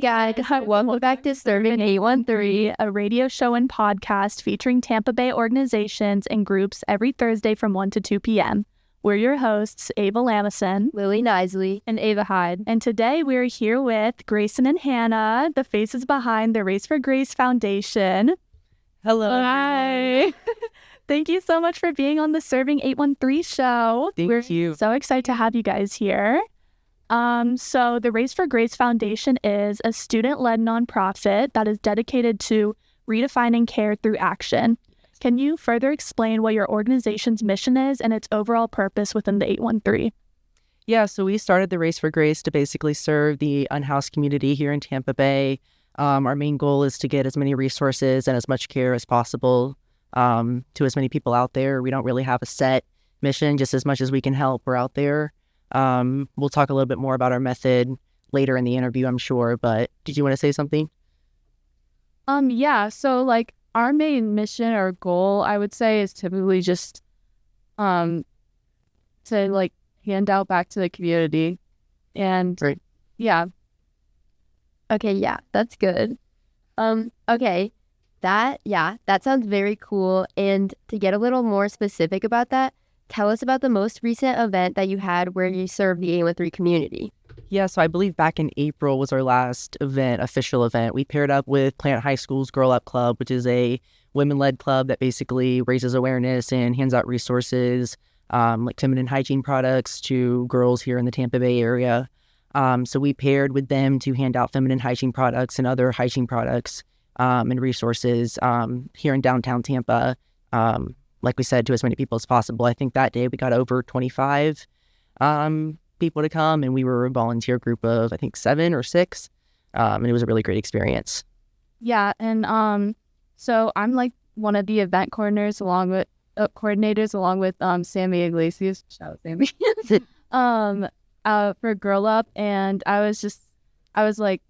guys, welcome back to Serving 813, a radio show and podcast featuring Tampa Bay organizations and groups every Thursday from 1 to 2 p.m. We're your hosts, Ava Lamison, Lily Nisley, and Ava Hyde. And today we're here with Grayson and Hannah, the faces behind the Race for Grace Foundation. Hello. Hi. Thank you so much for being on the Serving 813 show. Thank you. So excited to have you guys here. So the Race for Grace Foundation is a student-led nonprofit that is dedicated to redefining care through action. Can you further explain what your organization's mission is and its overall purpose within the 813? Yeah, so we started the Race for Grace to basically serve the unhoused community here in Tampa Bay. Our main goal is to get as many resources and as much care as possible to as many people out there. We don't really have a set mission, just as much as we can help, we're out there. We'll talk a little bit more about our method later in the interview, I'm sure, but did you want to say something? Yeah, so like our main mission or goal, I would say, is typically just to like hand out back to the community. And Great. Yeah. Okay, yeah, that's good. Okay. That sounds very cool. And to get a little more specific about that, tell us about the most recent event that you had where you served the 813 community. Yeah, so I believe back in April was our last event, official event. We paired up with Plant High School's Girl Up Club, which is a women-led club that basically raises awareness and hands out resources like feminine hygiene products to girls here in the Tampa Bay area. So we paired with them to hand out feminine hygiene products and other hygiene products and resources here in downtown Tampa. Like we said, to as many people as possible. I think that day we got over 25 people to come, and we were a volunteer group of, I think, 7 or 6, and it was a really great experience. Yeah, and so I'm like one of the event coordinators along with Sammy Iglesias. Shout out Sammy. For Girl Up, and I was like,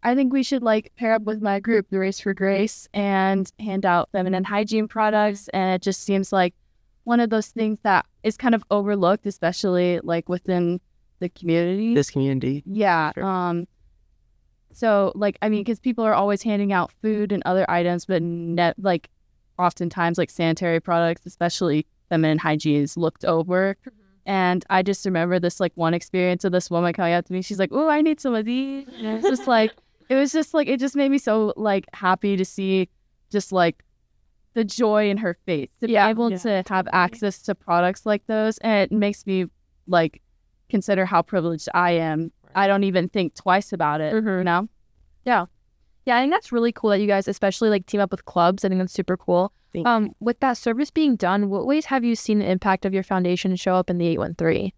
I think we should like pair up with my group, the Race for Grace, and hand out feminine hygiene products. And it just seems like one of those things that is kind of overlooked, especially like within the community. This community. Yeah. Sure. So like, I mean, because people are always handing out food and other items, but like oftentimes like sanitary products, especially feminine hygiene, is looked over. And I just remember this like one experience of this woman coming up to me. She's like, "Oh, I need some of these." And it just made me so like happy to see just like the joy in her face to be able to have access to products like those. And it makes me like consider how privileged I am. I don't even think twice about it, you know? Yeah, I think that's really cool that you guys especially like team up with clubs. I think that's super cool. With that service being done, what ways have you seen the impact of your foundation show up in the 813?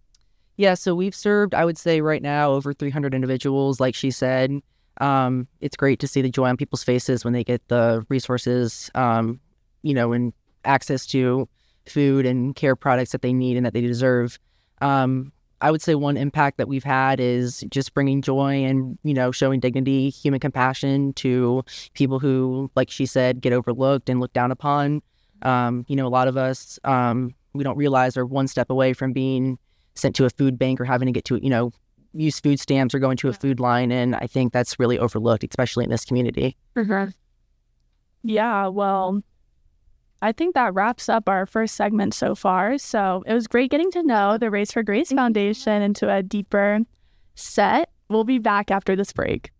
Yeah, so we've served, I would say right now, over 300 individuals, like she said. It's great to see the joy on people's faces when they get the resources, and access to food and care products that they need and that they deserve. I would say one impact that we've had is just bringing joy and, showing dignity, human compassion to people who, like she said, get overlooked and looked down upon. A lot of us, we don't realize are one step away from being sent to a food bank or having to get to, use food stamps or go into a food line. And I think that's really overlooked, especially in this community. Yeah, well, I think that wraps up our first segment so far. So it was great getting to know the Race for Grace Foundation into a deeper set. We'll be back after this break.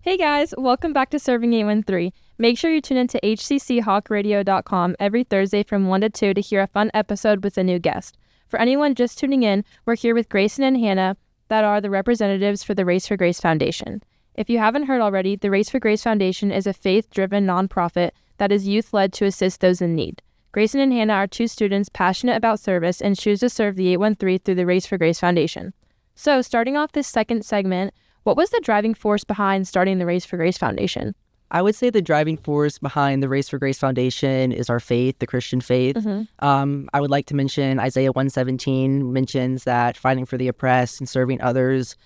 Hey guys, welcome back to Serving 813. Make sure you tune in to hcchawkradio.com every Thursday from 1 to 2 to hear a fun episode with a new guest. For anyone just tuning in, we're here with Grayson and Hannah that are the representatives for the Race for Grace Foundation. If you haven't heard already, the Race for Grace Foundation is a faith-driven nonprofit that is youth-led to assist those in need. Grayson and Hannah are two students passionate about service and choose to serve the 813 through the Race for Grace Foundation. So, starting off this second segment, what was the driving force behind starting the Race for Grace Foundation? I would say the driving force behind the Race for Grace Foundation is our faith, the Christian faith. I would like to mention Isaiah 1:17 mentions that fighting for the oppressed and serving others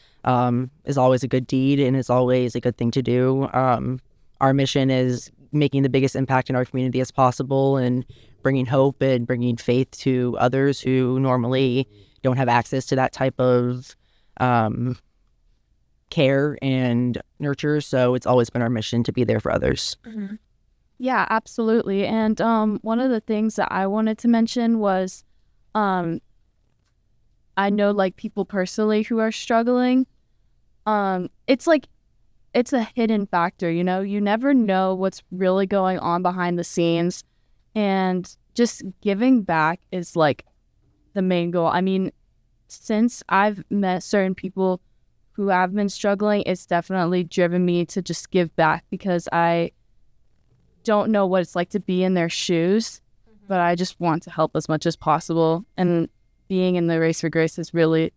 is always a good deed and is always a good thing to do. Our mission is making the biggest impact in our community as possible and bringing hope and bringing faith to others who normally don't have access to that type of care and nurture. So it's always been our mission to be there for others. Yeah, absolutely. And one of the things that I wanted to mention was I know like people personally who are struggling. It's a hidden factor, you know, you never know what's really going on behind the scenes, and just giving back is like the main goal. I mean, since I've met certain people who have been struggling, it's definitely driven me to just give back because I don't know what it's like to be in their shoes, but I just want to help as much as possible. And being in the Race for Grace has really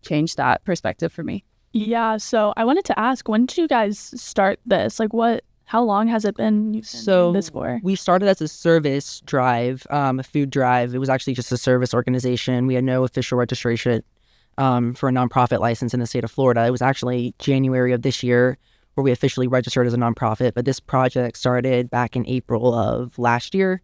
changed that perspective for me. Yeah, so I wanted to ask, when did you guys start this? Like, how long has it been you've been doing this for? We started as a service drive, a food drive. It was actually just a service organization. We had no official registration for a nonprofit license in the state of Florida. It was actually January of this year where we officially registered as a nonprofit, but this project started back in April of last year.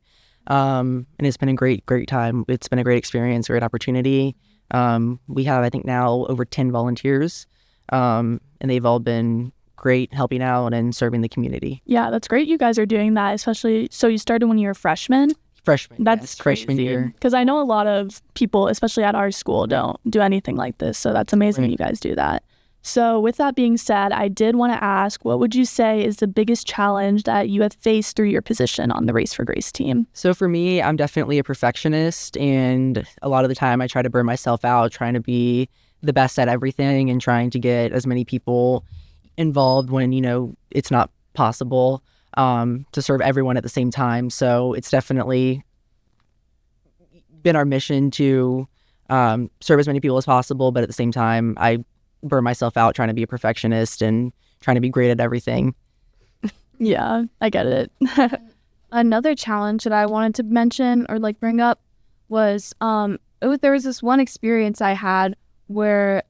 And it's been a great time. It's been a great experience, great opportunity. We have, I think now, over 10 volunteers, and they've all been great helping out and serving the community. Yeah, that's great you guys are doing that, especially, so you started when you were freshmen? Freshman, That's yes, freshman year. Because I know a lot of people, especially at our school, don't do anything like this. So that's amazing you guys do that. So with that being said, I did want to ask, what would you say is the biggest challenge that you have faced through your position on the Race for Grace team? So for me, I'm definitely a perfectionist, and a lot of the time I try to burn myself out trying to be the best at everything and trying to get as many people involved when, you know, it's not possible to serve everyone at the same time. So it's definitely been our mission to serve as many people as possible, but at the same time, I burn myself out trying to be a perfectionist and trying to be great at everything. Yeah, I get it. Another challenge that I wanted to mention or bring up was there was this one experience I had where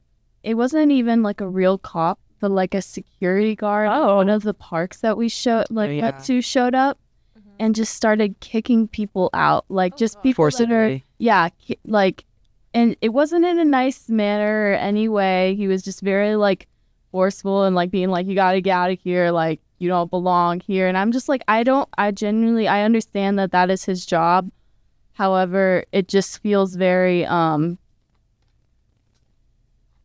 it wasn't even like a real cop, but like a security guard. One of the parks that we went to showed up and just started kicking people out, just people that are and it wasn't in a nice manner or any way. He was just very forceful and being you gotta get out of here, you don't belong here. And I'm just I understand that is his job. However, it just feels very I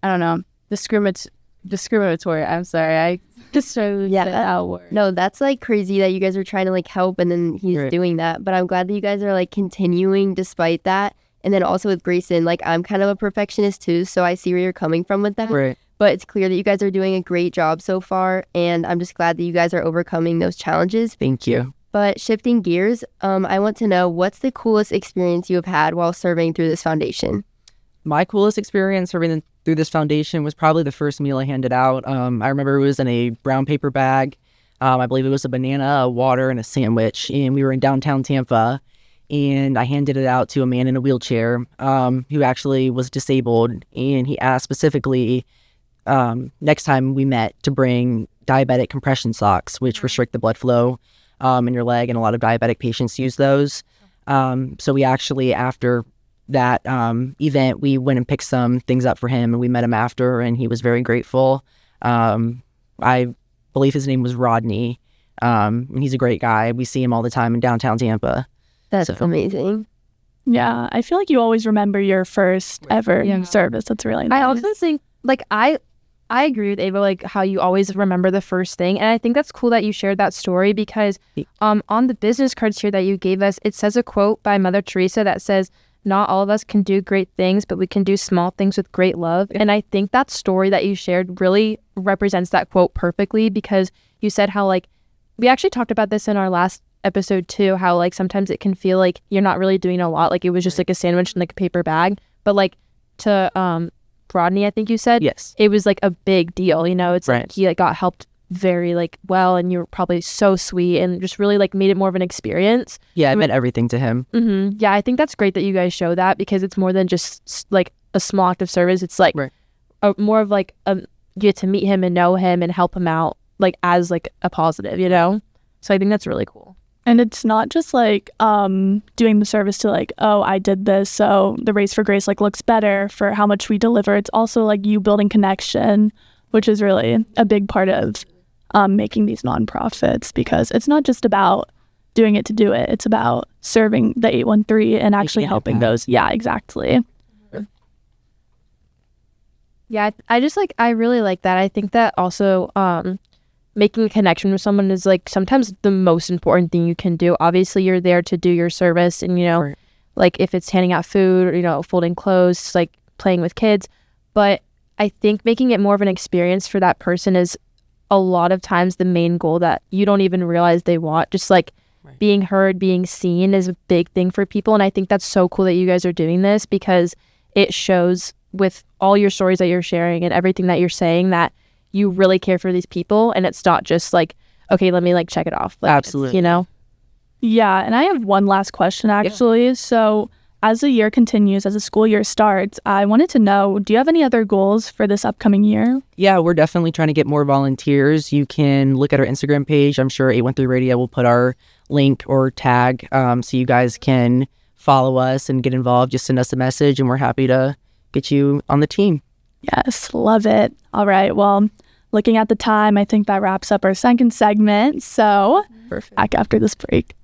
don't know, discriminatory. I'm sorry, I just started that word. No, that's crazy that you guys are trying to help and then he's doing that. But I'm glad that you guys are continuing despite that. And then also with Grayson, I'm kind of a perfectionist too, so I see where you're coming from with that. Right. But it's clear that you guys are doing a great job so far, and I'm just glad that you guys are overcoming those challenges. Thank you. But shifting gears, I want to know, what's the coolest experience you have had while serving through this foundation? My coolest experience serving through this foundation was probably the first meal I handed out. I remember it was in a brown paper bag. I believe it was a banana, a water, and a sandwich. And we were in downtown Tampa, and I handed it out to a man in a wheelchair who actually was disabled. And he asked specifically next time we met to bring diabetic compression socks, which restrict the blood flow in your leg, and a lot of diabetic patients use those. So we actually, after that event, we went and picked some things up for him, and we met him after, and he was very grateful. I believe his name was Rodney, and he's a great guy. We see him all the time in downtown Tampa. That's amazing. Yeah, I feel like you always remember your first ever service. That's really nice. I also think I I agree with Ava, like how you always remember the first thing. And I think that's cool that you shared that story because on the business cards here that you gave us, it says a quote by Mother Teresa that says, "Not all of us can do great things, but we can do small things with great love." And I think that story that you shared really represents that quote perfectly because you said how like, we actually talked about this in our last episode too, how like sometimes it can feel like you're not really doing a lot. Like it was just like a sandwich in like a paper bag. But like to Rodney, I think you said, Yes. it was like a big deal, you know, it's Right. like he like got helped very like well and you were probably so sweet and just really like made it more of an experience. Yeah, it meant everything to him. Yeah, I think that's great that you guys show that because it's more than just like a small act of service. It's like Right. more of like you get to meet him and know him and help him out like as like a positive, you know? So I think that's really cool. And it's not just like doing the service to like, oh, I did this, so the Race for Grace like looks better for how much we deliver. It's also like you building connection, which is really a big part of making these nonprofits because it's not just about doing it to do it. It's about serving the 813 and actually helping those. Yeah, exactly. Yeah, I really like that. I think that also making a connection with someone is like sometimes the most important thing you can do. Obviously, you're there to do your service and, you know, Right. like if it's handing out food or, you know, folding clothes, like playing with kids. But I think making it more of an experience for that person is a lot of times the main goal that you don't even realize they want. Just like Right. being heard, being seen is a big thing for people. And I think that's so cool that you guys are doing this because it shows with all your stories that you're sharing and everything that you're saying that you really care for these people and it's not just like, okay, let me like check it off. Like, Absolutely. you know? Yeah, and I have one last question actually. So as the year continues, as the school year starts, I wanted to know, do you have any other goals for this upcoming year? Yeah, we're definitely trying to get more volunteers. You can look at our Instagram page. I'm sure 813 Radio will put our link or tag so you guys can follow us and get involved. Just send us a message and we're happy to get you on the team. Yes, love it. All right, well, looking at the time, I think that wraps up our second segment. So Perfect. back after this break.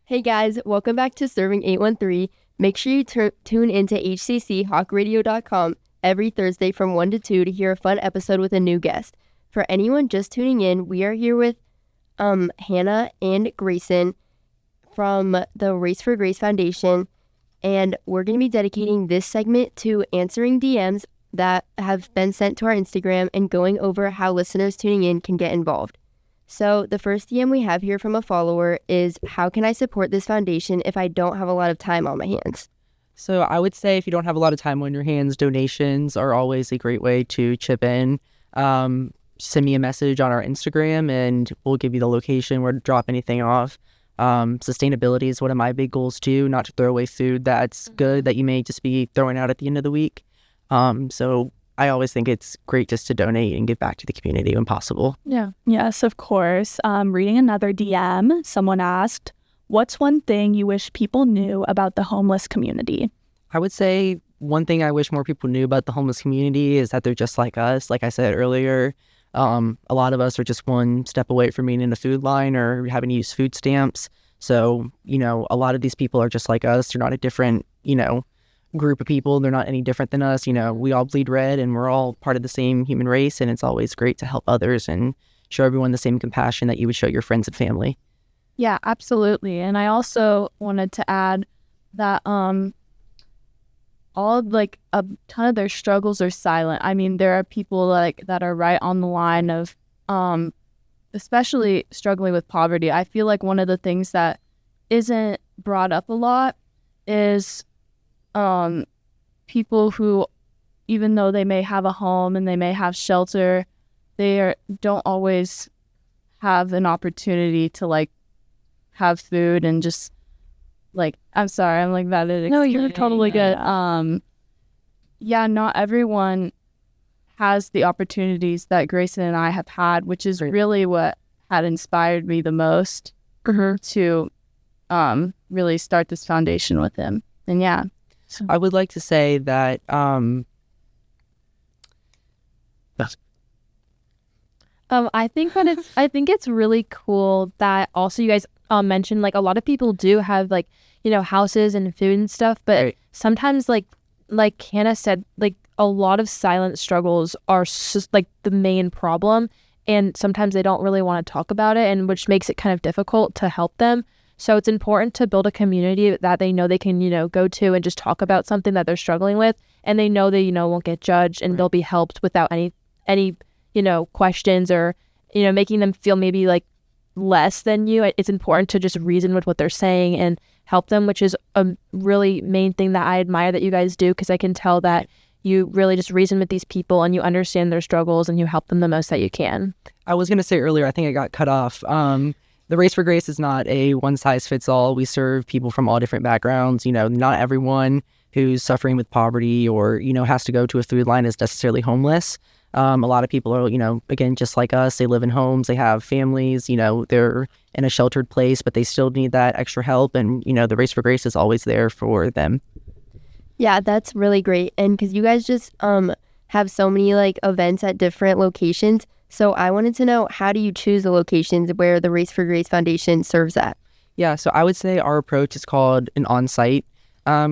Hey guys, welcome back to Serving 813. Make sure you tune into hcchawkradio.com every Thursday from 1 to 2 to hear a fun episode with a new guest. For anyone just tuning in, we are here with Hannah and Grayson from the Race for Grace Foundation, and we're going to be dedicating this segment to answering DMs that have been sent to our Instagram and going over how listeners tuning in can get involved. So the first DM we have here from a follower is, how can I support this foundation if I don't have a lot of time on my hands? So I would say if you don't have a lot of time on your hands, donations are always a great way to chip in. Send me a message on our Instagram and we'll give you the location where to drop anything off. Sustainability is one of my big goals too, not to throw away food that's good that you may just be throwing out at the end of the week. So I always think it's great just to donate and give back to the community when possible. Yeah. Yes, of course. Reading another DM, someone asked, what's one thing you wish people knew about the homeless community? I would say one thing I wish more people knew about the homeless community is that they're just like us. Like I said earlier, a lot of us are just one step away from being in the food line or having to use food stamps. So, a lot of these people are just like us. They're not a different, group of people. They're not any different than us. We all bleed red and we're all part of the same human race, and it's always great to help others and show everyone the same compassion that you would show your friends and family. Yeah, absolutely. And I also wanted to add that a ton of their struggles are silent. I mean, there are people that are right on the line of especially struggling with poverty. I feel like one of the things that isn't brought up a lot is people who, even though they may have a home and they may have shelter, don't always have an opportunity to have food and just I'm sorry, I'm bad at No, you're totally good. Not everyone has the opportunities that Grayson and I have had, which is really what had inspired me the most to really start this foundation with him. And yeah. I would like to say that I think it's really cool that also you guys mentioned a lot of people do have houses and food and stuff, but sometimes like Hannah said, a lot of silent struggles are just the main problem, and sometimes they don't really want to talk about it, and which makes it kind of difficult to help them. So it's important to build a community that they know they can, go to and just talk about something that they're struggling with, and they know they, won't get judged and they'll be helped without any questions or, making them feel maybe less than you. It's important to just reason with what they're saying and help them, which is a really main thing that I admire that you guys do, because I can tell that you really just reason with these people and you understand their struggles and you help them the most that you can. I was going to say earlier, I think I got cut off. The Race for Grace is not a one-size-fits-all. We serve people from all different backgrounds. Not everyone who's suffering with poverty or, has to go to a food line is necessarily homeless. A lot of people are, again, just like us. They live in homes. They have families. They're in a sheltered place, but they still need that extra help. And, the Race for Grace is always there for them. Yeah, that's really great. And because you guys just have so many events at different locations. So I wanted to know, how do you choose the locations where the Race for Grace Foundation serves at? Yeah, so I would say our approach is called an on-site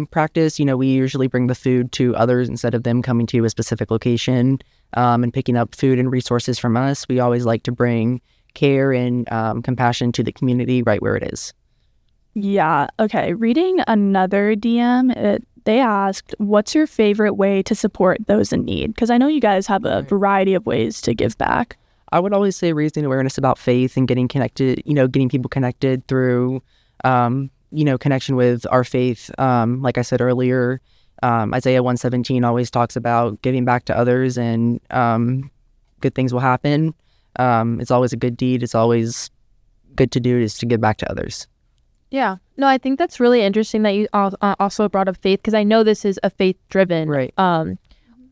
practice. We usually bring the food to others instead of them coming to a specific location and picking up food and resources from us. We always like to bring care and compassion to the community right where it is. Yeah. Okay. Reading another DM, they asked, what's your favorite way to support those in need? Because I know you guys have a variety of ways to give back. I would always say raising awareness about faith and getting connected, getting people connected through, connection with our faith. Like I said earlier, Isaiah 1:17 always talks about giving back to others and good things will happen. It's always a good deed. It's always good to do is to give back to others. Yeah. No, I think that's really interesting that you also brought up faith, because I know this is a faith-driven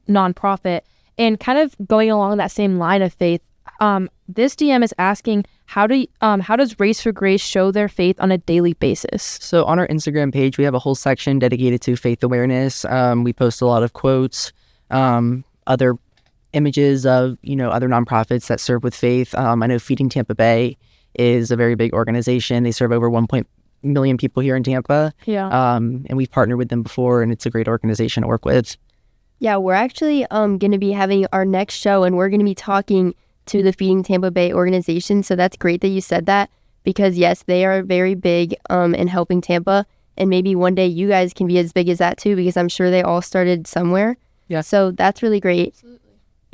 nonprofit. And kind of going along that same line of faith, this DM is asking, how does Race for Grace show their faith on a daily basis? So on our Instagram page, we have a whole section dedicated to faith awareness. We post a lot of quotes, other images of, other nonprofits that serve with faith. I know Feeding Tampa Bay is a very big organization. They serve over million people here in Tampa. Yeah. And we've partnered with them before, and it's a great organization to work with. Yeah, we're actually going to be having our next show, and we're going to be talking to the Feeding Tampa Bay organization. So that's great that you said that, because yes, they are very big in helping Tampa, and maybe one day you guys can be as big as that too, because I'm sure they all started somewhere. Yeah. So that's really great. Absolutely.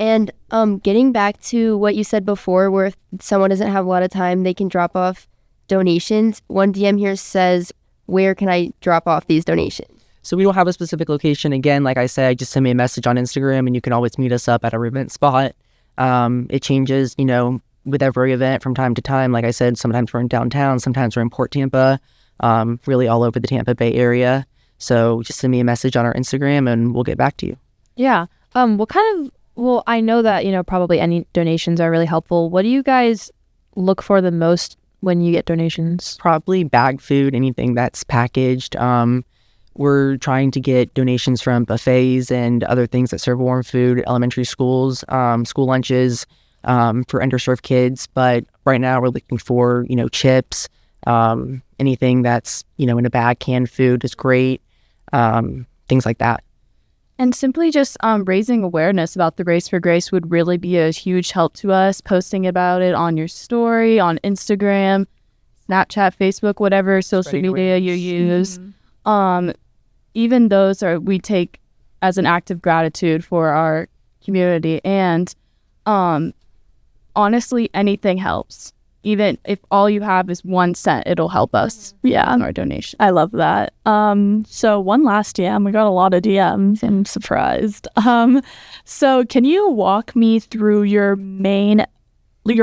And getting back to what you said before, where if someone doesn't have a lot of time, they can drop off donations. One DM here says, where can I drop off these donations? So we don't have a specific location. Again, like I said, just send me a message on Instagram, and you can always meet us up at our event spot. It changes, with every event from time to time. Like I said, sometimes we're in downtown, sometimes we're in Port Tampa, really all over the Tampa Bay area. So just send me a message on our Instagram, and we'll get back to you. Yeah. Well, I know that, probably any donations are really helpful. What do you guys look for the most when you get donations? Probably bag food, anything that's packaged. We're trying to get donations from buffets and other things that serve warm food, elementary schools, school lunches for underserved kids. But right now we're looking for, chips, anything that's, in a bag, canned food is great, things like that. And simply just raising awareness about the Race for Grace would really be a huge help to us. Posting about it on your story, on Instagram, Snapchat, Facebook, whatever social media you use. Even those we take as an act of gratitude for our community. And honestly, anything helps. Even if all you have is 1 cent, it'll help us. Yeah. Our donation. I love that. So one last DM. We got a lot of DMs. I'm surprised. So can you walk me through your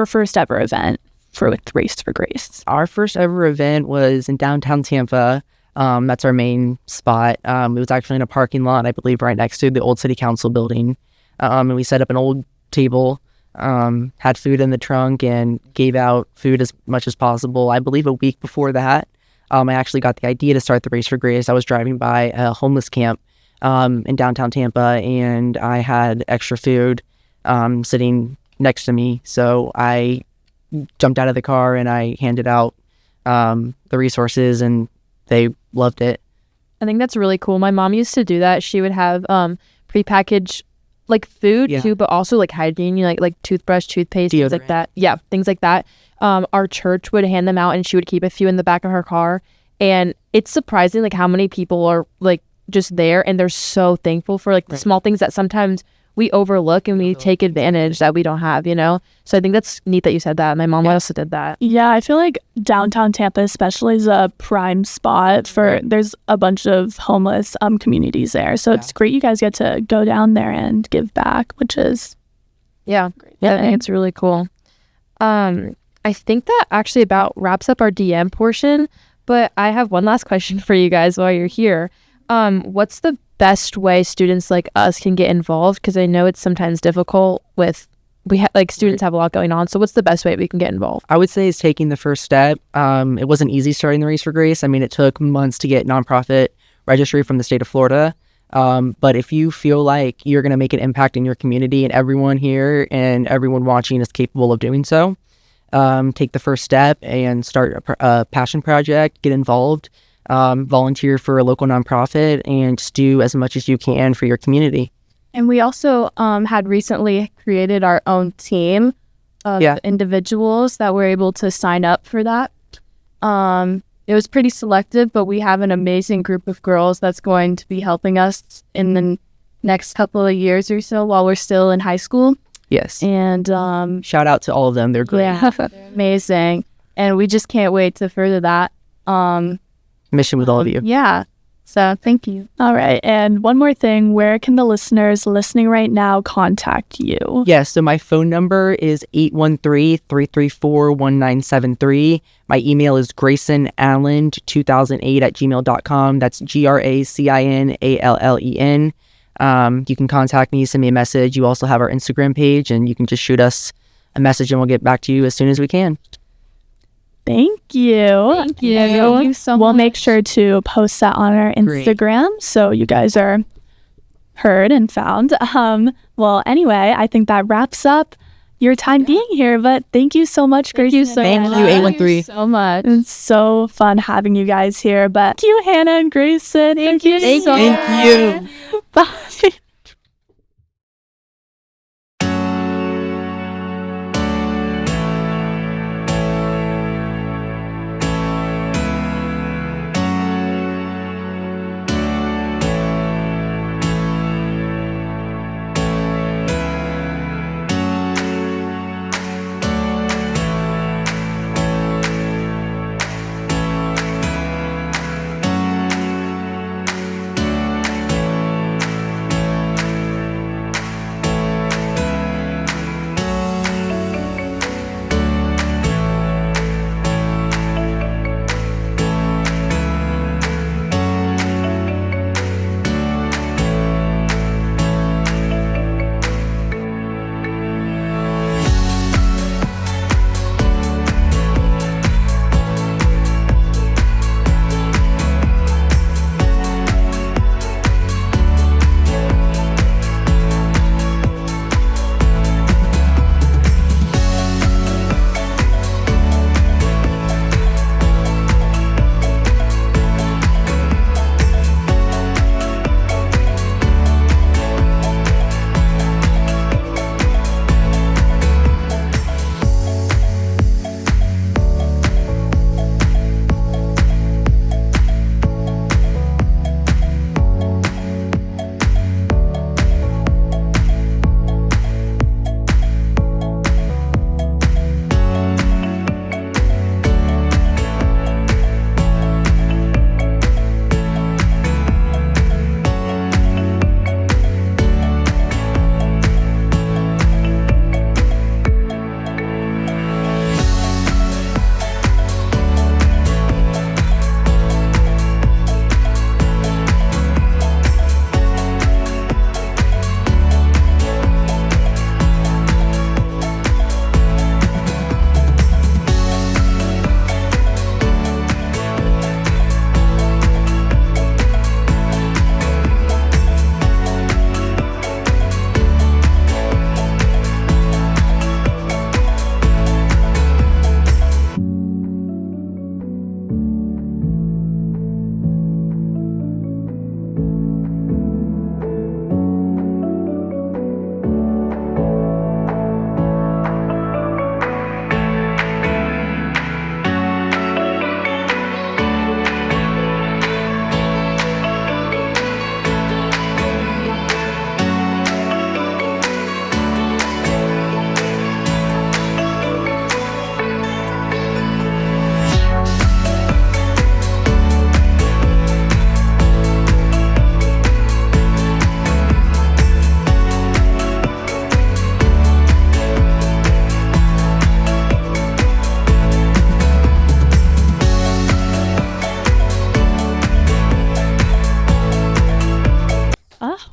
first ever event with Race for Grace? Our first ever event was in downtown Tampa. That's our main spot. It was actually in a parking lot, I believe, right next to the old city council building. And we set up an old table, had food in the trunk, and gave out food as much as possible. I believe a week before that, I actually got the idea to start the Race for Grace. I was driving by a homeless camp in downtown Tampa, and I had extra food sitting next to me. So I jumped out of the car and I handed out the resources, and they loved it. I think that's really cool. My mom used to do that. She would have prepackaged food too, but also hygiene, like toothbrush, toothpaste, things like that. Yeah, things like that. Our church would hand them out, and she would keep a few in the back of her car. And it's surprising how many people are just there, and they're so thankful for the small things that sometimes we overlook and we take advantage that we don't have, So I think that's neat that you said that. My mom also did that. Yeah, I feel like downtown Tampa especially is a prime spot for, there's a bunch of homeless communities there. So it's great you guys get to go down there and give back, which is great. Yeah, I think it's really cool. I think that actually about wraps up our DM portion, but I have one last question for you guys while you're here. What's the best way students like us can get involved? Because I know it's sometimes difficult with students have a lot going on. So what's the best way we can get involved? I would say is taking the first step. It wasn't easy starting the Race for Grace. I mean, it took months to get nonprofit registry from the state of Florida. But if you feel like you're going to make an impact in your community, and everyone here and everyone watching is capable of doing so, take the first step and start a passion project, get involved. Volunteer for a local nonprofit, and just do as much as you can for your community. And we also had recently created our own team of individuals that were able to sign up for that. It was pretty selective, but we have an amazing group of girls that's going to be helping us in the next couple of years or so while we're still in high school. Yes. And shout out to all of them. They're great. Yeah, they're amazing. And we just can't wait to further that mission with all of you. Yeah. So thank you. All right. And one more thing, where can the listeners listening right now contact you? Yes. So my phone number is 813-334-1973. My email is graysonallen2008@gmail.com. That's GRACINALLEN. You can contact me, send me a message. You also have our Instagram page, and you can just shoot us a message and we'll get back to you as soon as we can. Thank you. Thank you so much. We'll make sure to post that on our Instagram so you guys are heard and found. Well, anyway, I think that wraps up your time being here. But thank you so much, Grace. you so Thank much. you, Thank you 813. so much. It's so fun having you guys here. But thank you, Hannah and Grayson. Thank you so much. Thank you. Bye.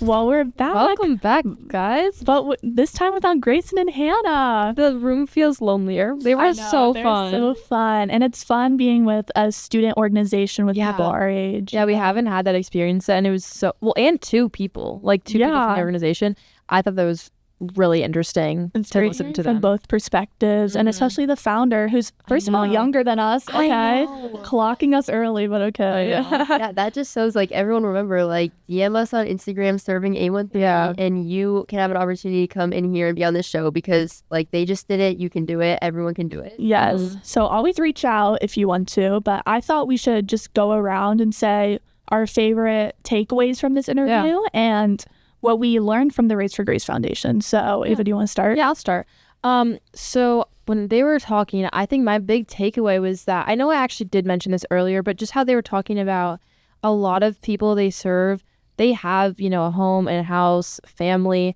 Well, we're back. Welcome back, guys. But this time without Grayson and Hannah. The room feels lonelier. They were so They're fun. So fun. And it's fun being with a student organization with Yeah. people our age. Yeah, we haven't had that experience, and it was so well. And two people from the organization. I thought that was really interesting It's to great listen hearing to from them. both perspectives, and especially the founder, who's first of all know. younger than us. I Okay, know. clocking us early, but okay. Yeah, that just shows like everyone remember like DM us on Instagram serving A13 Yeah. and you can have an opportunity to come in here and be on this show because like they just did it, you can do it, everyone can do it. Yes. So always reach out if you want to, but I thought we should just go around and say our favorite takeaways from this interview and what we learned from the Race for Grace Foundation. So Ava, do you want to start? Yeah, I'll start. So when they were talking, I think my big takeaway was that I know I actually did mention this earlier, but just how they were talking about a lot of people they serve, they have, a home and a house, family,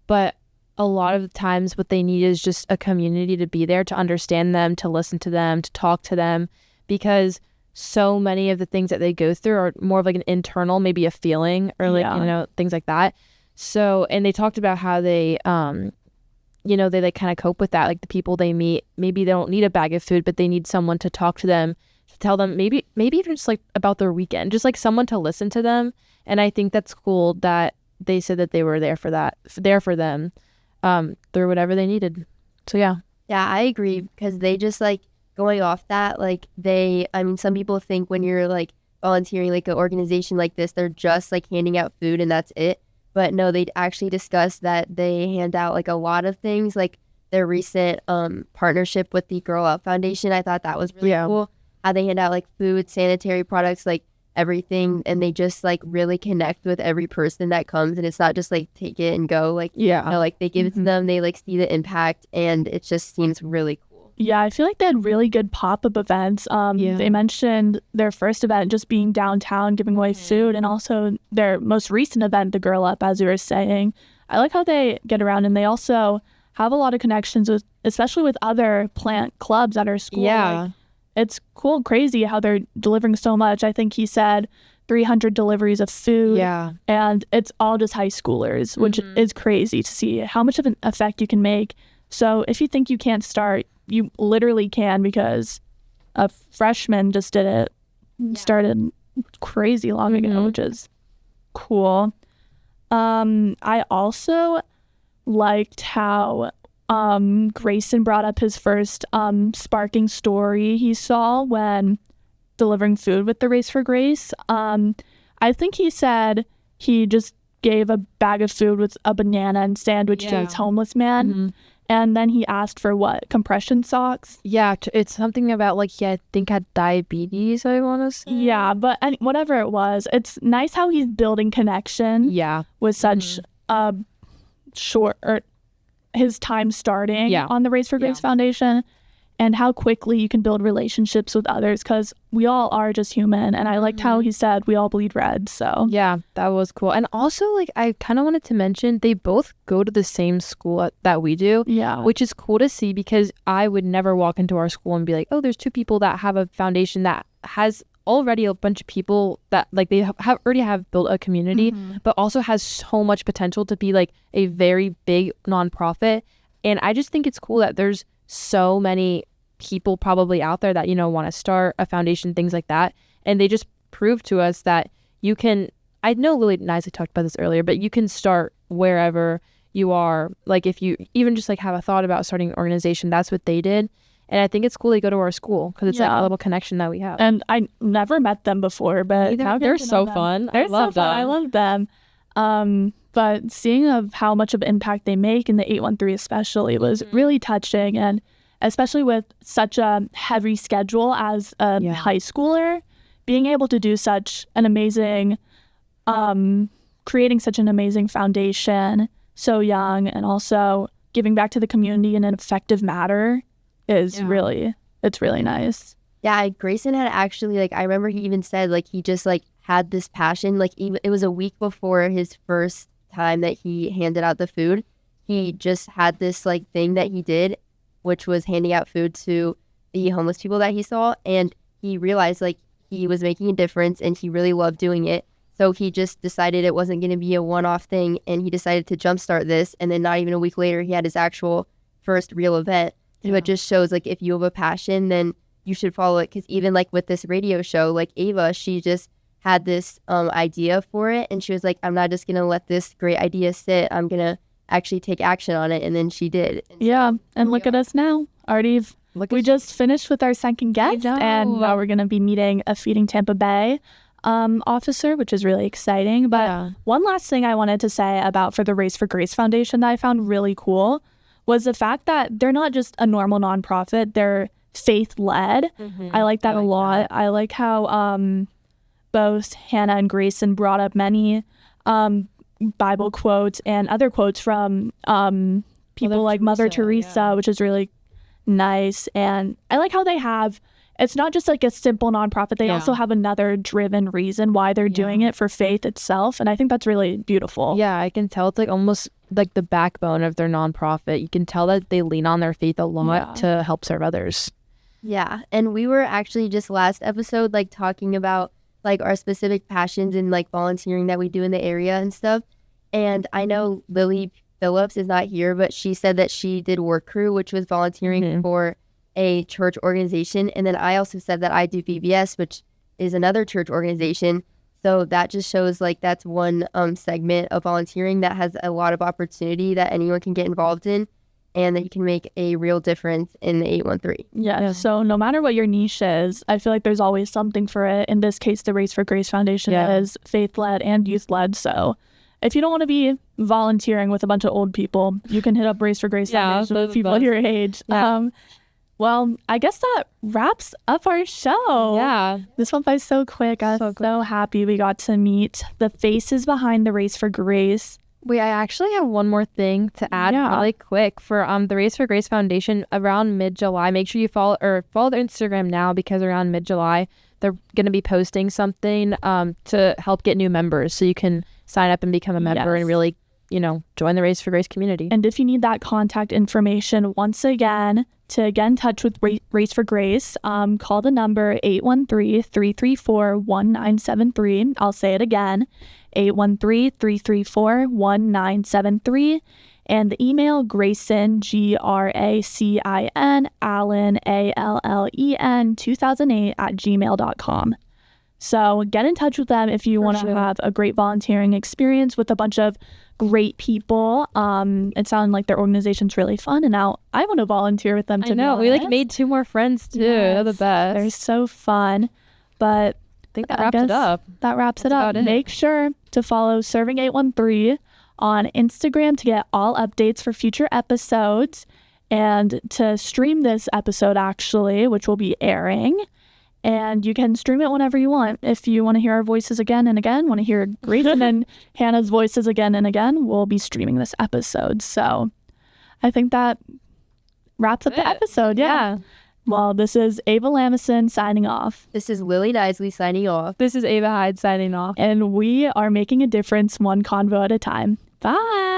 but a lot of the times what they need is just a community to be there, to understand them, to listen to them, to talk to them, because so many of the things that they go through are more of like an internal, maybe a feeling or like, things like that. So, and they talked about how they, they like kind of cope with that. Like the people they meet, maybe they don't need a bag of food, but they need someone to talk to them, to tell them maybe even just like about their weekend, just like someone to listen to them. And I think that's cool that they said that they were there for them, through whatever they needed. So yeah. Yeah, I agree, because they just like going off that, like some people think when you're like volunteering like an organization like this, they're just like handing out food and that's it. But no, they actually discuss that they hand out like a lot of things, like their recent partnership with the Girl Up Foundation. I thought that was really cool. How they hand out like food, sanitary products, like everything, and they just like really connect with every person that comes, and it's not just like take it and go, like like they give it to them, they like see the impact, and it just seems really cool. Yeah, I feel like they had really good pop-up events. They mentioned their first event just being downtown giving away food, and also their most recent event, the Girl Up, as you were saying. I like how they get around, and they also have a lot of connections with, especially with other plant clubs at our school. Like, it's cool, crazy how they're delivering so much. I think he said 300 deliveries of food. And it's all just high schoolers, which is crazy to see how much of an effect you can make. So if you think you can't start, you literally can, because a freshman just did it, started crazy long ago, which is cool. I also liked how Grayson brought up his first sparking story he saw when delivering food with the Race for Grace. I think he said he just gave a bag of food with a banana and sandwich to this homeless man. And then he asked for what? Compression socks? Yeah, it's something about like he, I think, had diabetes, I want to say. Yeah, but whatever it was, it's nice how he's building connection with such short, or his time starting on the Race for Grace Foundation, and how quickly you can build relationships with others, because we all are just human. And I liked how he said we all bleed red. So yeah, that was cool. And also, like, I kind of wanted to mention they both go to the same school that we do, which is cool to see, because I would never walk into our school and be like, oh, there's two people that have a foundation that has already a bunch of people that like they already have built a community, but also has so much potential to be like a very big nonprofit. And I just think it's cool that there's so many people probably out there that, you know, want to start a foundation, things like that. And they just prove to us that you can, I know Lily nicely talked about this earlier, but you can start wherever you are. Like if you even just like have a thought about starting an organization, that's what they did. And I think it's cool they go to our school, because it's like a little connection that we have. And I never met them before, but now they're so fun. They're so fun. I love them. But seeing of how much of an impact they make in the 813 especially was really touching, and especially with such a heavy schedule as a high schooler, being able to do such an amazing, creating such an amazing foundation so young, and also giving back to the community in an effective manner is really nice. Yeah, Grayson had actually, like, I remember he even said, like, he just, like, had this passion. Like, even it was a week before his first time that he handed out the food. He just had this, like, thing that he did, which was handing out food to the homeless people that he saw. And he realized, like, he was making a difference, and he really loved doing it. So he just decided it wasn't going to be a one-off thing, and he decided to jumpstart this. And then not even a week later, he had his actual first real event. So it just shows, like, if you have a passion, then you should follow it. Because even, like, with this radio show, like, Ava, she just had this idea for it. And she was like, I'm not just going to let this great idea sit. I'm going to actually take action on it. And then she did. And look at us now. We just finished with our second guest. And now we're going to be meeting a Feeding Tampa Bay officer, which is really exciting. But one last thing I wanted to say about for the Race for Grace Foundation that I found really cool was the fact that they're not just a normal nonprofit, they're faith-led. I like that a lot. I like how both Hannah and Grayson brought up many Bible quotes and other quotes from people like Mother Teresa, which is really nice. And I like how they have, it's not just like a simple nonprofit, they also have another driven reason why they're doing it for faith itself. And I think that's really beautiful. Yeah, I can tell it's like almost like the backbone of their nonprofit. You can tell that they lean on their faith a lot to help serve others. Yeah, and we were actually just last episode like talking about like our specific passions and like volunteering that we do in the area and stuff. And I know Lily Phillips is not here, but she said that she did Work Crew, which was volunteering for a church organization. And then I also said that I do VBS, which is another church organization. So that just shows like that's one segment of volunteering that has a lot of opportunity that anyone can get involved in. and that you can make a real difference in the 813. Yeah. So no matter what your niche is, I feel like there's always something for it. In this case, the Race for Grace Foundation is faith-led and youth-led. So if you don't want to be volunteering with a bunch of old people, you can hit up Race for Grace Foundation with people your age. Yeah. Well, I guess that wraps up our show. Yeah. This went by so quick. I was so happy we got to meet the faces behind the Race for Grace. Wait, I actually have one more thing to add really quick for the Race for Grace Foundation around mid-July. Make sure you follow their Instagram now, because around mid-July they're going to be posting something to help get new members, so you can sign up and become a member and really, join the Race for Grace community. And if you need that contact information, once again, to get in touch with Race for Grace, call the number 813-334-1973. I'll say it again, 813-334-1973. And the email, Grayson, Gracin, Allen, ALLEN, 2008 @gmail.com. So get in touch with them if you want to have a great volunteering experience with a bunch of great people. It sounded like their organization's really fun, and now I want to volunteer with them. I know, we made 2 more friends too. They're the best. They're so fun. But I think that wraps it up. That wraps it up. Make sure to follow Serving 813 on Instagram to get all updates for future episodes, and to stream this episode actually, which will be airing. And you can stream it whenever you want. If you want to hear our voices again and again, want to hear Grayson and Hannah's voices again and again, we'll be streaming this episode. So I think that wraps up the episode. Yeah. Well, this is Ava Lamison signing off. This is Lily Nisley signing off. This is Ava Hyde signing off. And we are making a difference one convo at a time. Bye.